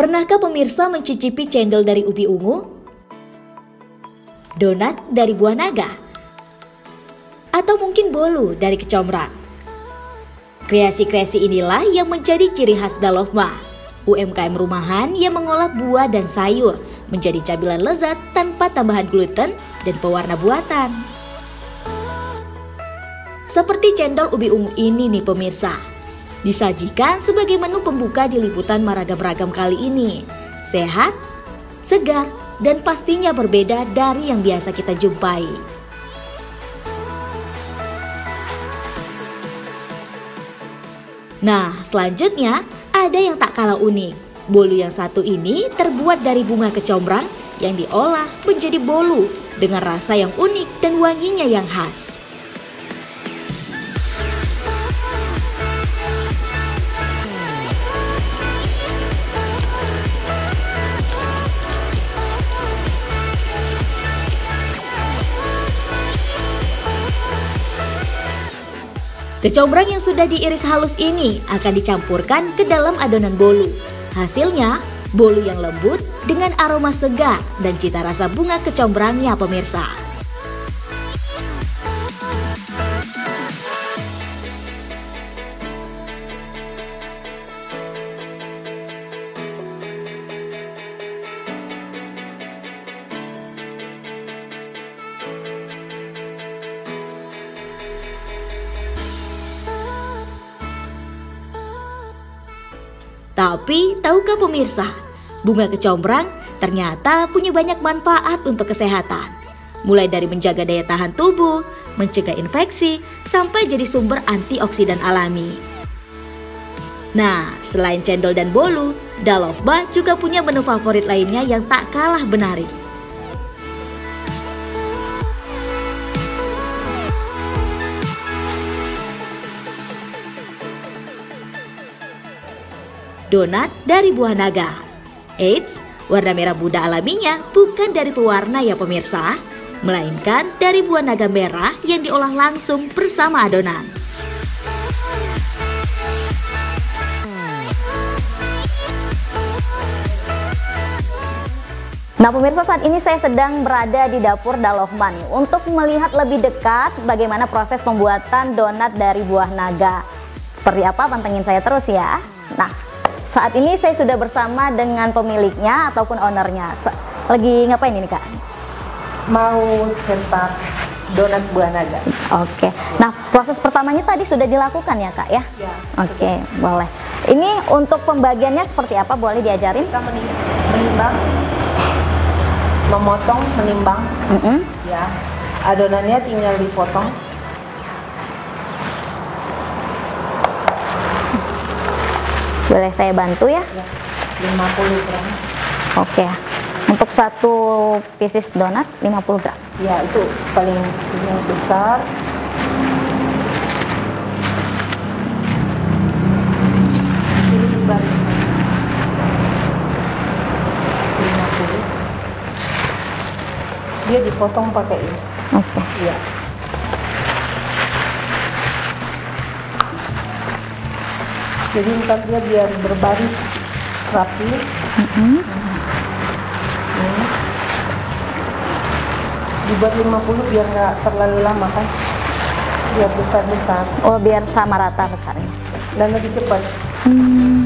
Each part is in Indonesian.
Pernahkah pemirsa mencicipi cendol dari ubi ungu? Donat dari buah naga? Atau mungkin bolu dari kecombrang? Kreasi-kreasi inilah yang menjadi ciri khas Dalovma, UMKM rumahan yang mengolah buah dan sayur menjadi camilan lezat tanpa tambahan gluten dan pewarna buatan. Seperti cendol ubi ungu ini nih pemirsa, disajikan sebagai menu pembuka di liputan Maragam-Ragam kali ini. Sehat, segar, dan pastinya berbeda dari yang biasa kita jumpai. Nah, selanjutnya ada yang tak kalah unik. Bolu yang satu ini terbuat dari bunga kecombrang yang diolah menjadi bolu dengan rasa yang unik dan wanginya yang khas. Kecombrang yang sudah diiris halus ini akan dicampurkan ke dalam adonan bolu. Hasilnya, bolu yang lembut dengan aroma segar dan cita rasa bunga kecombrangnya pemirsa. Tapi, tahukah pemirsa, bunga kecombrang ternyata punya banyak manfaat untuk kesehatan. Mulai dari menjaga daya tahan tubuh, mencegah infeksi, sampai jadi sumber antioksidan alami. Nah, selain cendol dan bolu, Dalovma juga punya menu favorit lainnya yang tak kalah menarik. Donat dari buah naga. Eits, warna merah muda alaminya bukan dari pewarna ya pemirsa, melainkan dari buah naga merah yang diolah langsung bersama adonan. Nah pemirsa, saat ini saya sedang berada di dapur Dalovma nih, untuk melihat lebih dekat bagaimana proses pembuatan donat dari buah naga. Seperti apa, pantengin saya terus ya. Nah, saat ini saya sudah bersama dengan pemiliknya ataupun ownernya. Lagi ngapain ini Kak? Mau cetak donat buah naga. Oke. Nah, proses pertamanya tadi sudah dilakukan ya Kak ya? Ya. Oke, boleh. Ini untuk pembagiannya seperti apa? Boleh diajarin? Kita menimbang, memotong, menimbang. Ya. Adonannya tinggal dipotong. Boleh saya bantu ya? Ya, 50 gram. Oke. Untuk satu pieces donat 50 gram. Ya, itu paling yang besar. Ini dibalik 50. Dia dipotong pakai ini. Oke. Iya. Jadi ntar dia biar berbaris rapi. Dibuat 50 biar nggak terlalu lama kan, biar besar-besar. Oh, biar sama rata besarnya. Dan lebih cepat.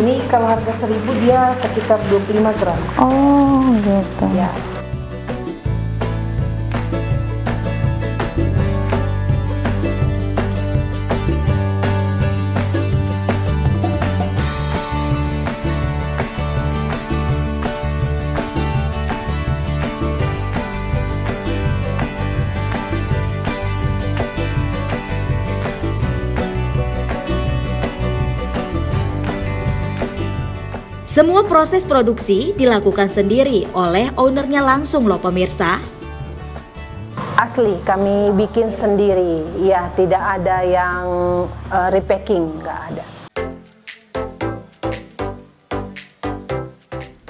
Ini kalau harga 1000 dia sekitar 25 gram. Oh gitu. Ya. Semua proses produksi dilakukan sendiri oleh ownernya langsung loh pemirsa. Asli kami bikin sendiri, ya tidak ada yang repacking, nggak ada.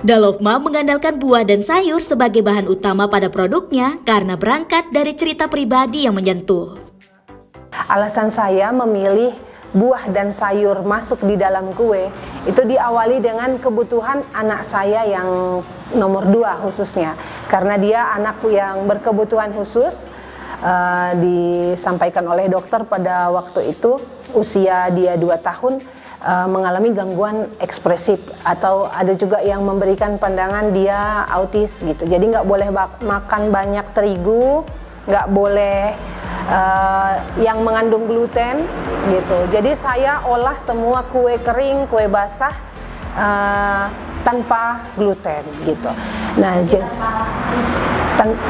Dalovma mengandalkan buah dan sayur sebagai bahan utama pada produknya karena berangkat dari cerita pribadi yang menyentuh. Alasan saya memilih buah dan sayur masuk di dalam kue, itu diawali dengan kebutuhan anak saya yang nomor 2 khususnya. Karena dia anak yang berkebutuhan khusus, disampaikan oleh dokter pada waktu itu, usia dia 2 tahun, mengalami gangguan ekspresif, atau ada juga yang memberikan pandangan dia autis gitu. Jadi nggak boleh makan banyak terigu, nggak boleh yang mengandung gluten gitu. Jadi saya olah semua kue kering, kue basah tanpa gluten gitu. Nah,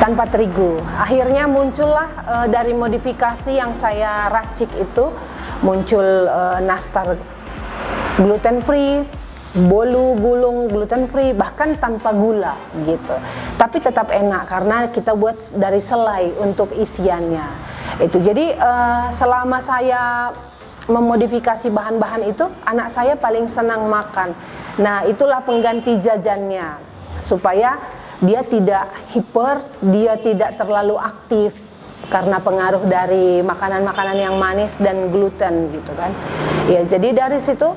tanpa terigu. Akhirnya muncullah dari modifikasi yang saya racik itu, muncul nastar gluten free, bolu gulung gluten free, bahkan tanpa gula gitu. Tapi tetap enak karena kita buat dari selai untuk isiannya. Itu jadi selama saya memodifikasi bahan-bahan itu, anak saya paling senang makan. Nah, itulah pengganti jajannya supaya dia tidak hiper, dia tidak terlalu aktif karena pengaruh dari makanan-makanan yang manis dan gluten gitu kan. Ya, jadi dari situ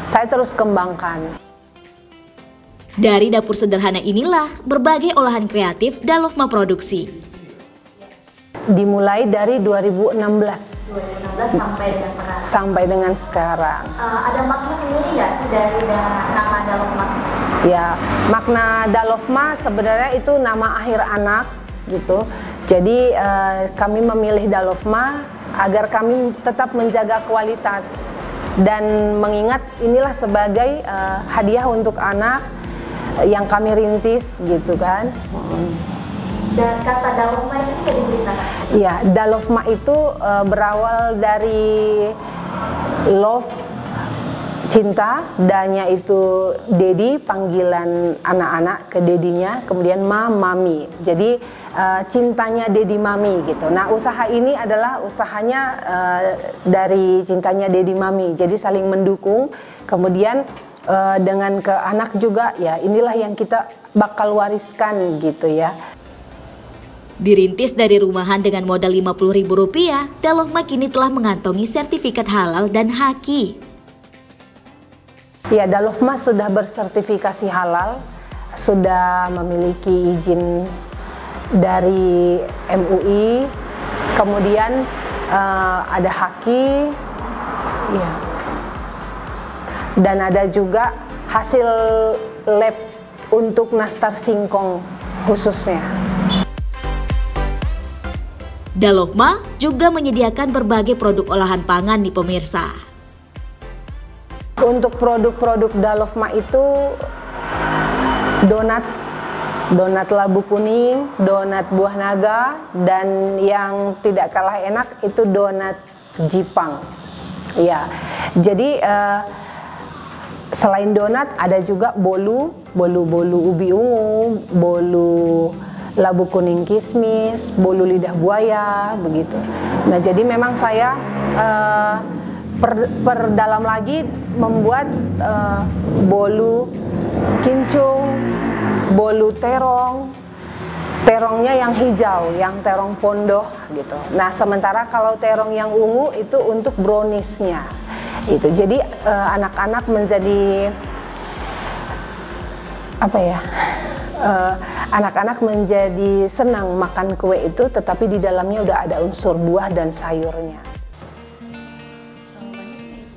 saya terus kembangkan. Dari dapur sederhana inilah berbagai olahan kreatif Dalovma produksi. Dimulai dari 2016 sampai dengan sekarang. Sampai dengan sekarang. Ada makna sendiri nggak sih dari nama Dalovma? Ya, makna Dalovma sebenarnya itu nama akhir anak gitu. Jadi kami memilih Dalovma agar kami tetap menjaga kualitas dan mengingat inilah sebagai hadiah untuk anak yang kami rintis gitu kan. Dan kata Dalovma itu bisa diceritakan? Ya, Dalovma itu berawal dari love, cinta, danya itu Dedi, panggilan anak-anak ke dedinya, kemudian mami. Jadi cintanya Dedi mami gitu. Nah, usaha ini adalah usahanya dari cintanya Dedi mami. Jadi saling mendukung. Kemudian dengan ke anak juga, ya inilah yang kita bakal wariskan gitu ya. Dirintis dari rumahan dengan modal Rp50.000, Dalovma kini telah mengantongi sertifikat halal dan haki. Ya, Dalovma sudah bersertifikasi halal, sudah memiliki izin dari MUI, kemudian ada haki, ya, dan ada juga hasil lab untuk nastar singkong khususnya. Dalovma juga menyediakan berbagai produk olahan pangan nih pemirsa. Untuk produk-produk Dalovma itu donat labu kuning, donat buah naga, dan yang tidak kalah enak itu donat Jipang. Ya, jadi selain donat ada juga bolu ubi ungu, bolu labu kuning kismis, bolu lidah buaya, begitu. Nah, jadi memang saya perdalam lagi membuat bolu kincung, bolu terongnya yang hijau, yang terong pondoh gitu. Nah, sementara kalau terong yang ungu itu untuk browniesnya. Itu jadi anak-anak menjadi apa ya? Anak-anak menjadi senang makan kue itu, tetapi di dalamnya udah ada unsur buah dan sayurnya.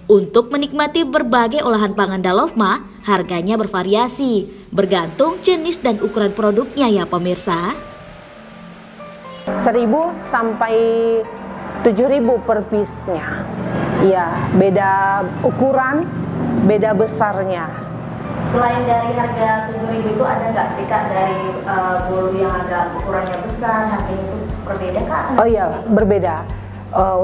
Untuk menikmati berbagai olahan pangan Dalovma, harganya bervariasi, bergantung jenis dan ukuran produknya ya pemirsa. 1.000 sampai 7.000 per piece-nya. Ya, beda ukuran, beda besarnya. Selain dari harga 7.000 itu ada nggak sih Kak dari bolu yang agak ukurannya besar, harganya itu berbeda Kak? Oh iya, berbeda.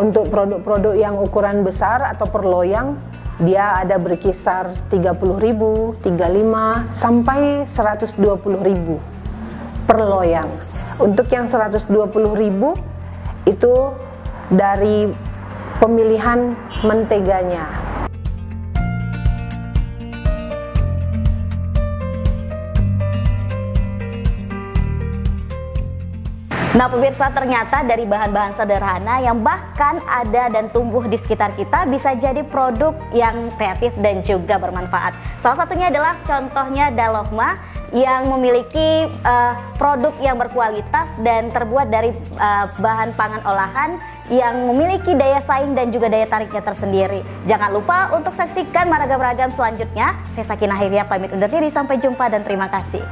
Untuk produk-produk yang ukuran besar atau per loyang, dia ada berkisar 30.000, 35 sampai 120.000 per loyang. Untuk yang 120.000 itu dari pemilihan menteganya. Nah pemirsa, ternyata dari bahan-bahan sederhana yang bahkan ada dan tumbuh di sekitar kita bisa jadi produk yang kreatif dan juga bermanfaat. Salah satunya adalah contohnya Dalohma yang memiliki produk yang berkualitas dan terbuat dari bahan pangan olahan yang memiliki daya saing dan juga daya tariknya tersendiri. Jangan lupa untuk saksikan ragam-ragam selanjutnya. Saya Sakinah Hirya pamit undur diri, sampai jumpa dan terima kasih.